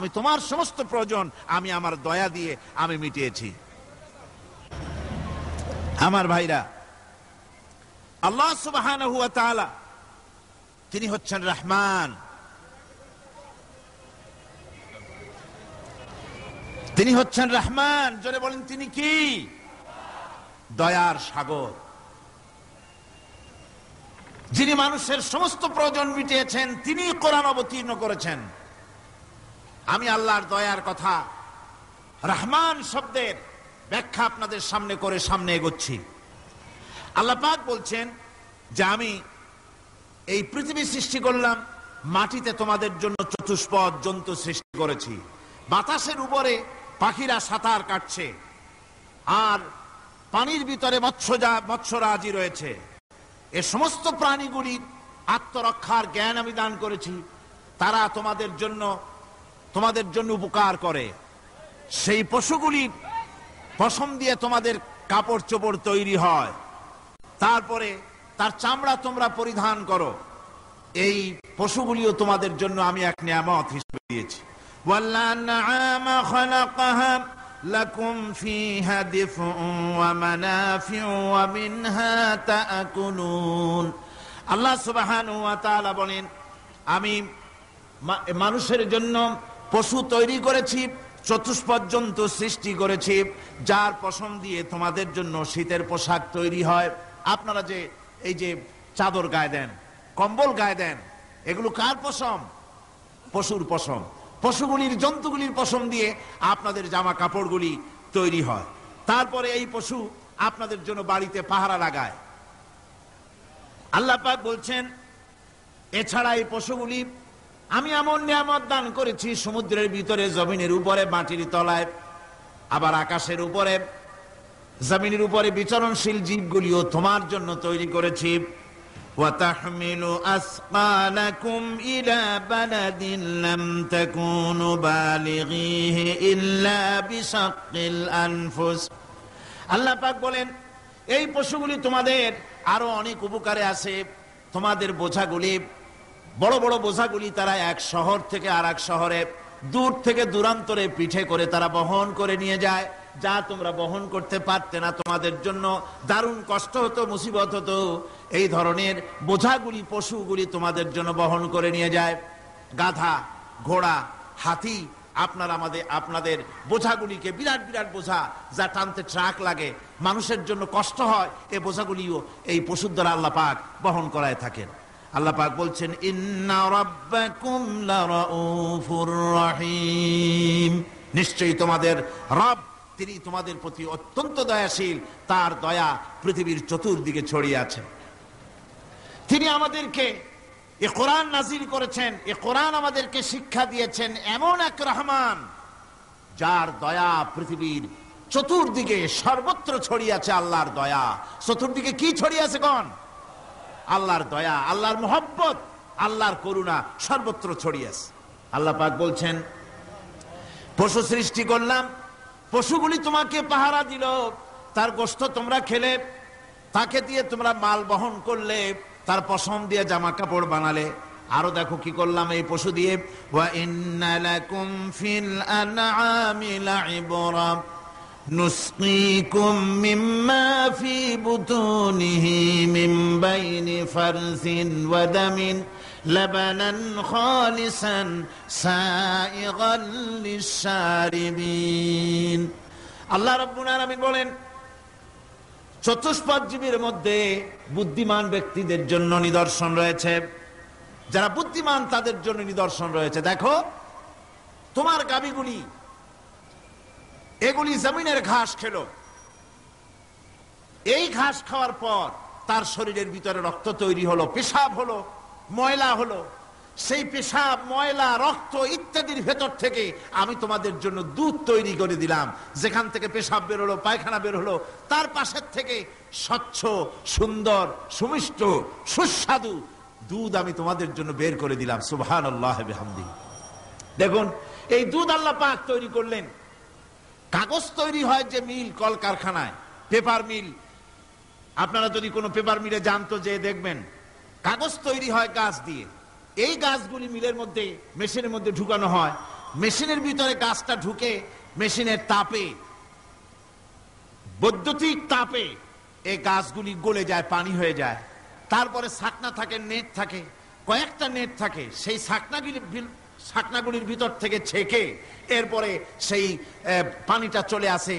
আমি তোমার সমস্ত প্রয়োজন আমি আমার দয়া দিয়ে আমি মিটিয়েছি। আমার ভাইরা, আল্লাহ সুবহানাহু ওয়া তাআলা তিনি হচ্ছেন রহমান, তিনি হচ্ছেন রহমান। জোরে বলেন তিনি কি? দয়ার সাগর, যিনি মানুষের সমস্ত প্রয়োজন মিটিয়েছেন, তিনি কোরআন অবতীর্ণ করেছেন। আমি আল্লাহর দয়ার কথা, রহমান শব্দের ব্যাখ্যা আপনাদের সামনে করে সামনে এগোচ্ছি। আল্লাহ পাক বলছেন যে আমি এই পৃথিবী সৃষ্টি করলাম, মাটিতে তোমাদের জন্য চতুষ্পদ জন্তু সৃষ্টি করেছি, বাতাসের উপরে পাখিরা সাঁতার কাটছে, আর পানির ভিতরে মৎস্যরাজি রয়েছে। এ সমস্ত প্রাণীগুলির আত্মরক্ষার জ্ঞান আমি দান করেছি, তারা তোমাদের জন্য উপকার করে। সেই পশুগুলির পশম দিয়ে তোমাদের কাপড় চোপড় তৈরি হয়, তারপরে তার চামড়া তোমরা পরিধান করো। এই পশুগুলিও তোমাদের জন্য আমি এক নিয়ামত হিসেবে দিয়েছি। ওয়াল্লানআমা খালাকাহা লাকুম ফীহা দিফউন ওয়া মানাফিউ ওয়া মিনহা তাআকুলুন। আল্লাহ সুবহানাহু ওয়া তাআলা বলেন, আমি মানুষের জন্য পশু তৈরি করেছি, চতুষ্পদ জন্তু সৃষ্টি করেছি, যার পশম দিয়ে তোমাদের জন্য শীতের পোশাক তৈরি হয়। আপনারা যে এই যে চাদর গায়ে দেন, কম্বল গায়ে দেন, এগুলো কার পশম? পশুর পশম। পশুগুলির, জন্তুগুলির পশম দিয়ে আপনাদের জামা কাপড়গুলি তৈরি হয়। তারপরে এই পশু আপনাদের জন্য বাড়িতে পাহারা লাগায়। আল্লাহ পাক বলছেন, এছাড়া এই পশুগুলি আমি এমন নিয়ামত দান করেছি, সমুদ্রের ভিতরে, জমিনের উপরে, মাটির তলায়, আবার আকাশের উপরে, জমিনের উপরে বিচরণশীল জীবগুলিও তোমার জন্য তৈরি করেছি। ওয়াতাহমিলু আসকালাকুম ইলা বালাদিন লাম তাকুনু বালিগিহি ইল্লা বিশাক্কিল আনফুস। আল্লাহ পাক বলেন, এই পশুগুলি তোমাদের আরো অনেক উপকারে আছে। তোমাদের বোঝাগুলি, বড় বড় বোঝাগুলি তারা এক শহর থেকে আর এক শহরে, দূর থেকে দূরান্তরে পিঠে করে তারা বহন করে নিয়ে যায়, যা তোমরা বহন করতে পারতে না। তোমাদের জন্য দারুণ কষ্ট হতো, মুসিবত হতো। এই ধরনের বোঝাগুলি, পশুগুলি তোমাদের জন্য বহন করে নিয়ে যায়। গাধা, ঘোড়া, হাতি আপনাদের বোঝাগুলিকে, বিরাট বিরাট বোঝা যা টানতে ট্রাক লাগে, মানুষের জন্য কষ্ট হয়, এই বোঝাগুলিও এই পশুর দ্বারা আল্লাহ পাক বহন করায় থাকেন। আল্লাহ পাক বলছেন, ইন্না রাব্বাকুম লারাউফুর রহিম। নিশ্চয়ই তোমাদের রব, তিনি তোমাদের প্রতি অত্যন্ত দয়াশীল, তার দয়া পৃথিবীর চতুর্দিকে ছড়িয়ে আছে। তিনি আমাদেরকে এ কোরআন নাজিল করেছেন, এ কোরআন আমাদেরকে শিক্ষা দিয়েছেন এমন এক রহমান, যার দয়া পৃথিবীর চতুর্দিকে সর্বত্র ছড়িয়ে আছে। আল্লাহর দয়া চতুর্দিকে কি ছড়িয়ে আছে? কোন? আল্লাহর দয়া, আল্লাহর মোহব্বত, আল্লাহর করুণা সর্বত্র ছড়িয়ে আছে। আল্লাহ পাক বলছেন, পশু সৃষ্টি করলাম, পশুগুলি তোমাকে পাহারা দিল, তার গোশত তোমরা খেলে, তাকে দিয়ে তোমরা মাল বহন করলে, তার পশম দিয়ে জামা কাপড় বানালে। আরো দেখো কি করলাম এই পশু দিয়ে, ওয়া ইন্না লাকুম ফিল আনআমি লাইবরা নুসকিকুম মিম্মা ফি বুতুনিহি মিন বাইনি ফারসিন ওয়া দামিন লাবানান খালিসান সাইগান লিশ-শারিবিন। আল্লাহ রাব্বুল আলামিন বলেন, চতুষ্পদ জীবের মধ্যে বুদ্ধিমান ব্যক্তিদের জন্য নিদর্শন রয়েছে। যারা বুদ্ধিমান তাদের জন্য নিদর্শন রয়েছে। দেখো, তোমার গাভীগুলি, এগুলি জমিনের ঘাস খেলো, এই ঘাস খাওয়ার পর তার শরীরের ভিতরে রক্ত তৈরি হলো, পেশাব হলো, ময়লা হলো। সেই পেশাব, ময়লা, রক্ত ইত্যাদির ভেতর থেকে আমি তোমাদের জন্য দুধ তৈরি করে দিলাম। যেখান থেকে পেশাব বের হলো, পায়খানা বের হলো, তার পাশের থেকে স্বচ্ছ, সুন্দর, সুমিষ্ট, সুস্বাদু দুধ আমি তোমাদের জন্য বের করে দিলাম। সুবহানাল্লাহ বিহামদিহি। দেখুন, এই দুধ আল্লাহ পাক তৈরি করলেন। কাগজ তৈরি হয় যে মিল, কলকারখানায়, পেপার মিল, আপনারা যদি কোনো পেপার মিলে জানতো যে দেখবেন কাগজ তৈরি হয় গাছ দিয়ে। এই গাছগুলি মিলের মধ্যে, মেশিনের মধ্যে ঢুকানো হয়, মেশিনের ভিতরে গাছটা ঢুকে মেশিনের তাপে, বৈদ্যুতিক তাপে এই গাছগুলি গলে যায়, পানি হয়ে যায়। তারপরে ছাকনা থাকে, নেট থাকে, কয়েকটা নেট থাকে, সেই ছাকনাগুলির ভিতর থেকে ছেঁকে এরপরে সেই পানিটা চলে আসে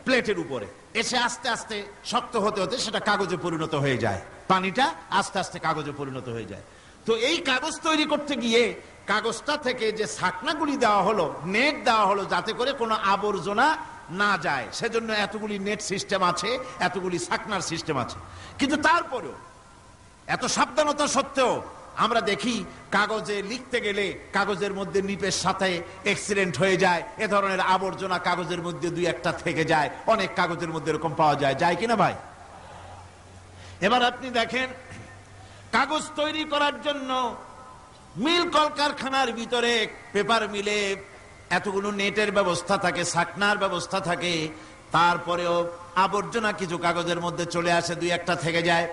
প্লেটের উপরে, এসে আস্তে আস্তে শক্ত হতে হতে সেটা কাগজে পরিণত হয়ে যায়। পানিটা আস্তে আস্তে কাগজে পরিণত হয়ে যায়। তো এই কাগজ তৈরি করতে গিয়ে কাগজটা থেকে যে ছাকনাগুলি দেওয়া হলো, নেট দেওয়া হলো, যাতে করে কোনো আবর্জনা না যায়, সেজন্য এতগুলি নেট সিস্টেম আছে, এতগুলি ছাকনার সিস্টেম আছে। কিন্তু তারপরেও এত সাবধানতা সত্ত্বেও আমরা দেখি কাগজে লিখতে গেলে কাগজের মধ্যে নিপের সাথে অ্যাক্সিডেন্ট হয়ে যায়, এ ধরনের আবর্জনা কাগজের মধ্যে দুই একটা থেকে যায়। অনেক কাগজের মধ্যে এরকম পাওয়া যায়, যায় কিনা ভাই? এবার আপনি দেখেন, কাগজ তৈরি করার জন্য মিল কলকারখানার ভিতরে, পেপার মিলে এতগুলো নেটের ব্যবস্থা থাকে, ছাকনার ব্যবস্থা থাকে, তারপরেও আবর্জনা কিছু কাগজের মধ্যে চলে আসে, দুই একটা থেকে যায়।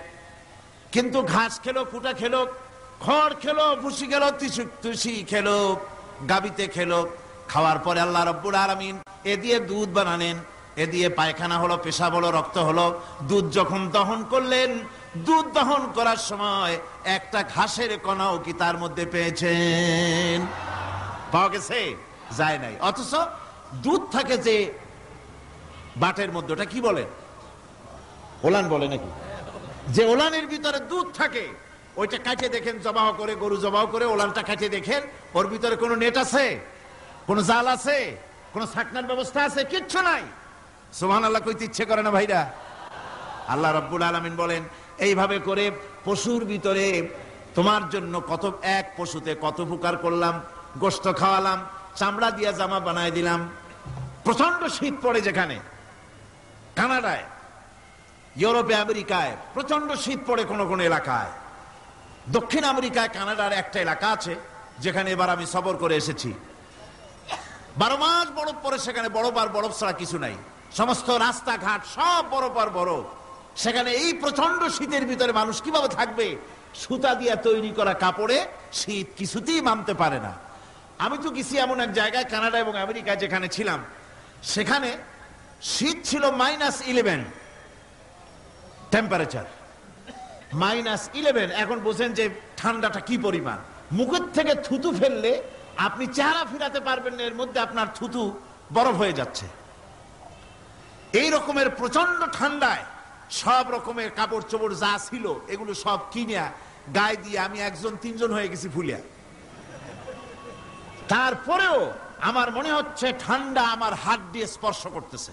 কিন্তু ঘাস খেলো, কুটা খেলো, খড় খেলো, ভুসি খেলো, তুষি খেলো, গাবিতে খেলো, খাওয়ার পরে আল্লাহ রাব্বুল আলামিন এ দিয়ে দুধ বানালেন, এ দিয়ে পায়খানা হলো, পেশাব হলো, রক্ত হলো। দুধ যখন দহন করলেন, দুধ দহন করার সময় একটা ঘাসের কণাও কি তার মধ্যে পেয়েছেন? পাওয়া গেছে? যায় নাই। অথচ দুধ থাকে যে বাটের মধ্যে, ওটা কি বলে? ওলান বলে নাকি? যে ওলানের ভিতরে দুধ থাকে, ওইটা কাটে দেখেন, জবাহ করে, গরু জবাহ করে ওলানটা কাটে দেখেন, ওর ভিতরে কোনো নেট আছে, কোনো জাল আছে, কোনো ছাকনার ব্যবস্থা আছে? কিচ্ছু নাই। সুবহানাল্লাহ কইতে ইচ্ছে করে না ভাইরা? আল্লাহ রাব্বুল আলামিন বলেন, এইভাবে করে পশুর ভিতরে তোমার জন্য কত, এক পশুতে কত উপকার করলাম, গোশত খাওয়ালাম, চামড়া দিয়া জামা বানায় দিলাম। প্রচন্ড শীত পড়ে যেখানে, কানাডায়, ইউরোপে, আমেরিকায় প্রচন্ড শীত পড়ে কোন কোন এলাকায়। দক্ষিণ আমেরিকায় কানাডার একটা এলাকা আছে যেখানে এবার আমি সফর করে এসেছি। 12 মাস বরফ পড়ে সেখানে, বরফ আর বরফ ছাড়া কিছু নাই, সমস্ত রাস্তাঘাট সব বরফ আর বরফ। সেখানে এই প্রচন্ড শীতের ভিতরে মানুষ কিভাবে থাকবে? সুতা দিয়ে তৈরি করা কাপড়ে শীত কিছুতেই মানতে পারে না। আমি তো গেছি এমন এক জায়গায়, কানাডা এবং আমেরিকা যেখানে ছিলাম, সেখানে শীত ছিল -11 টেম্পারেচার, -11। এখন বোঝেন যে ঠান্ডাটা কি পরিমাণ। মুখের থেকে থুতু ফেললে আপনি চেহারা ফিরাতে পারবেন না, এর মধ্যে আপনার থুতু বরফ হয়ে যাচ্ছে। এই রকমের প্রচন্ড ঠান্ডায় সব রকমের কাপড় চোপড় যা ছিল এগুলো সব কিনে গায়ে দিয়ে আমি 1-3 হয়ে গেছি ফুলিয়া। তারপরেও আমার মনে হচ্ছে ঠান্ডা আমার হাত দিয়ে স্পর্শ করতেছে।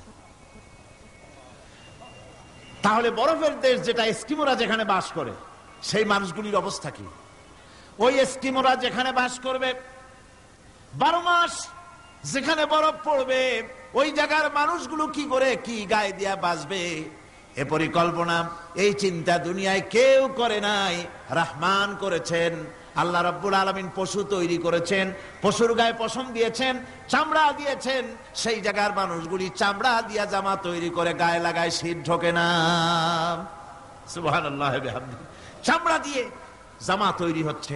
তাহলে বরফের দেশ যেটা, এস্কিমোরা যেখানে বাস করে, সেই মানুষগুলির অবস্থা কি? ওই এস্কিমোরা যেখানে বাস করবে, 12 মাস যেখানে বরফ পড়বে, ওই জায়গার মানুষগুলো কি করে, কি গায়ে দিয়া বাঁচবে? এ পরিকল্পনা, এই চিন্তা দুনিয়ায় কেউ করে নাই, রহমান করেছেন। আল্লাহ রাব্বুল আলামিন পশু তৈরি করেছেন, পশুর গায়ে পশম দিয়েছেন, চামড়া দিয়েছেন। সেই জায়গার মানুষগুলি চামড়া দিয়া জামা তৈরি করে গায়ে লাগায়, শীত ঢোকে না। সুবহানাল্লাহ বিহামদিহি। চামড়া দিয়ে জামা তৈরি হচ্ছে,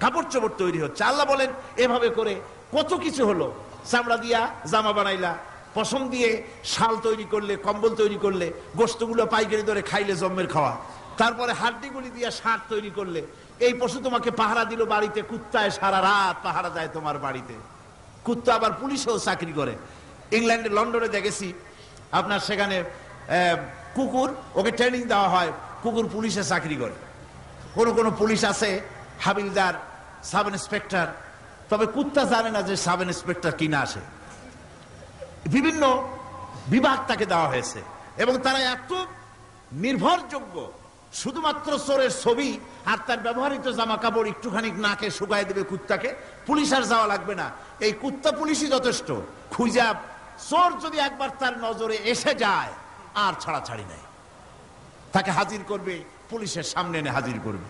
কাপড় চোপড় তৈরি হচ্ছে। আল্লাহ বলেন, এভাবে করে কত কিছু হলো। চামড়া দিয়া জামা বানাইলা, পশম দিয়ে শাল তৈরি করলে, কম্বল তৈরি করলে, গোশতগুলো পাইকারি দরে খাইলে জম্মের খাওয়া। তারপরে হাড্ডিগুলি দিয়ে শার্ট তৈরি করলে। এই পশু তোমাকে পাহারা দিল বাড়িতে, কুত্তায় সারা রাত পাহারা দেয় তোমার বাড়িতে। কুত্তা আবার পুলিশেও চাকরি করে। ইংল্যান্ডে, লন্ডনে দেখেছি আপনার, সেখানে কুকুর, ওকে ট্রেনিং দেওয়া হয়, কুকুর পুলিশে চাকরি করে। কোন কোন পুলিশ আছে হাবিলদার, সাব ইন্সপেক্টর, তবে কুত্তা জানে না যে সাব ইন্সপেক্টর কিনা আসে। বিভিন্ন বিভাগ তাকে দেওয়া হয়েছে এবং তারা এত নির্ভরযোগ্য, শুধুমাত্র চোরের ছবি আর তার ব্যবহৃত জামা কাপড় একটুখানি নাকে শুকায় দেবে কুত্তাকে, পুলিশ আর যাওয়া লাগবে না। এই কুত্তা পুলিশই যথেষ্ট। খুঁজা চোর যদি একবার তার নজরে এসে যায়, আর ছাড়াছাড়ি নাই, তাকে হাজির করবে, পুলিশের সামনে এনে হাজির করবে।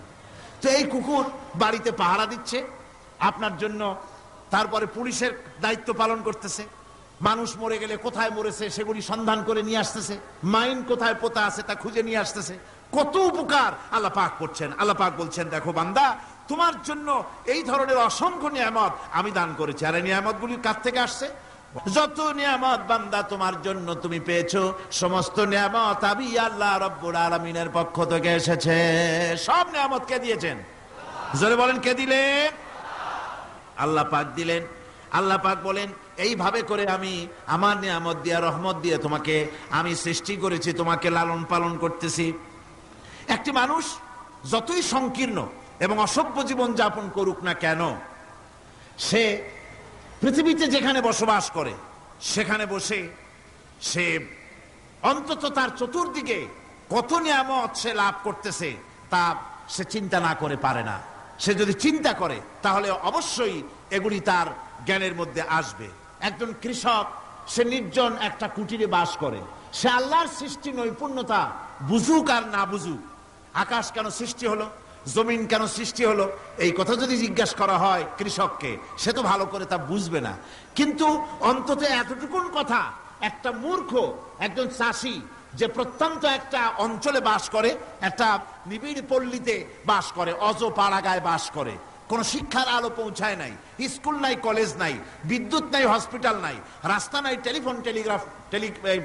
তো এই কুকুর বাড়িতে পাহারা দিচ্ছে আপনার জন্য, তারপরে পুলিশের দায়িত্ব পালন করতেছে। মানুষ মরে গেলে কোথায় মরেছে সেগুলি সন্ধান করে নিয়ে আসতেছে, মাইন কোথায় পোতা আছে তা খুঁজে নিয়ে আসতেছে। কত উপকার আল্লাহ পাক করছেন। আল্লাহ পাক বলছেন, দেখো বান্দা, তোমার জন্য এই ধরনের অসংখ্য নিয়ামত আমি দান করেছি। আর এই নিয়ামতগুলি কার থেকে আসছে? যত নিয়ামত বান্দা তোমার জন্য তুমি পেয়েছো, সমস্ত নিয়ামত আমি আল্লাহ রাব্বুল আলামিনের পক্ষ থেকে এসেছে। সব নিয়ামত কে দিয়েছেন? জোরে বলেন, কে দিলেন? আল্লাহ পাক দিলেন। আল্লাহ পাক বলেন, এইভাবে করে আমি আমার নিয়ামত দিয়ে, রহমত দিয়ে তোমাকে আমি সৃষ্টি করেছি, তোমাকে লালন পালন করতেছি। একটি মানুষ যতই সংকীর্ণ এবং অসভ্য জীবন যাপন করুক না কেন, সে পৃথিবীতে যেখানে বসবাস করে সেখানে বসে সে অন্তত তার চতুর্দিকে কত নিয়ামত সে লাভ করতেছে তা সে চিন্তা না করে পারে না। সে যদি চিন্তা করে তাহলে অবশ্যই এগুলি তার জ্ঞানের মধ্যে আসবে। একজন কৃষক, সে নির্জন একটা কুটিরে বাস করে। সে আল্লাহর সৃষ্টি নৈপুণ্যতা বুঝুক আর না বুঝুক, আকাশ কেন সৃষ্টি হলো, জমিন কেন সৃষ্টি হলো, এই কথা যদি জিজ্ঞাসা করা হয় কৃষককে, সে তো ভালো করে তা বুঝবে না। কিন্তু অন্তত এতটুকুন কথা একটা মূর্খ, একজন চাষি যে প্রত্যন্ত একটা অঞ্চলে বাস করে, একটা নিবিড় পল্লীতে বাস করে, অজ পাড়াগায় বাস করে, কোন শিক্ষার আলো পৌঁছায় নাই, স্কুল নাই, কলেজ নাই, বিদ্যুৎ নাই, হসপিটাল নাই, রাস্তা নাই,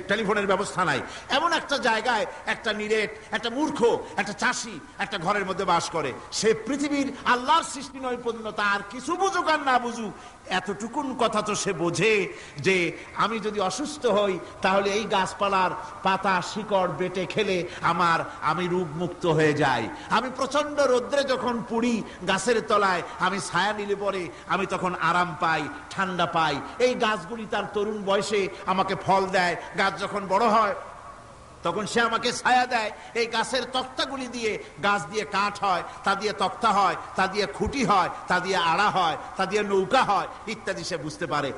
টেলিফোনের ব্যবস্থা নাই, এমন একটা জায়গায় একটা নিরেট, একটা মূর্খ, একটা চাষি একটা ঘরের মধ্যে বাস করে। সে পৃথিবীর আল্লাহর সৃষ্টি নৈপুণ্যতা আর কিছু বুঝুক আর না বুঝুক, এতটুকুন কথা তো সে বোঝে যে আমি যদি অসুস্থ হই তাহলে এই গাছপালার পাতা শিকড় বেটে খেলে আমি রোগ মুক্ত হয়ে যাই। আমি প্রচন্ড রোদ্রে যখন পুড়ি গাছের তলায়, আমি ছায়া নিলে পরে আমি তখন আরাম পাই, ঠান্ডা পাই। এই গাছগুলি তার তরুণ বয়সে আমাকে ফল দেয়, গাছ যখন বড় হয় তখন সে আমাকে ছায়া দেয়। এই গাছের তক্তাগুলি দিয়ে, গাছ দিয়ে কাঠ হয়, তা দিয়ে তক্তা হয়, তা দিয়ে খুঁটি হয়, তা দিয়ে আড়া হয়, তা দিয়ে নৌকা হয় ইত্যাদি সে বুঝতে পারে।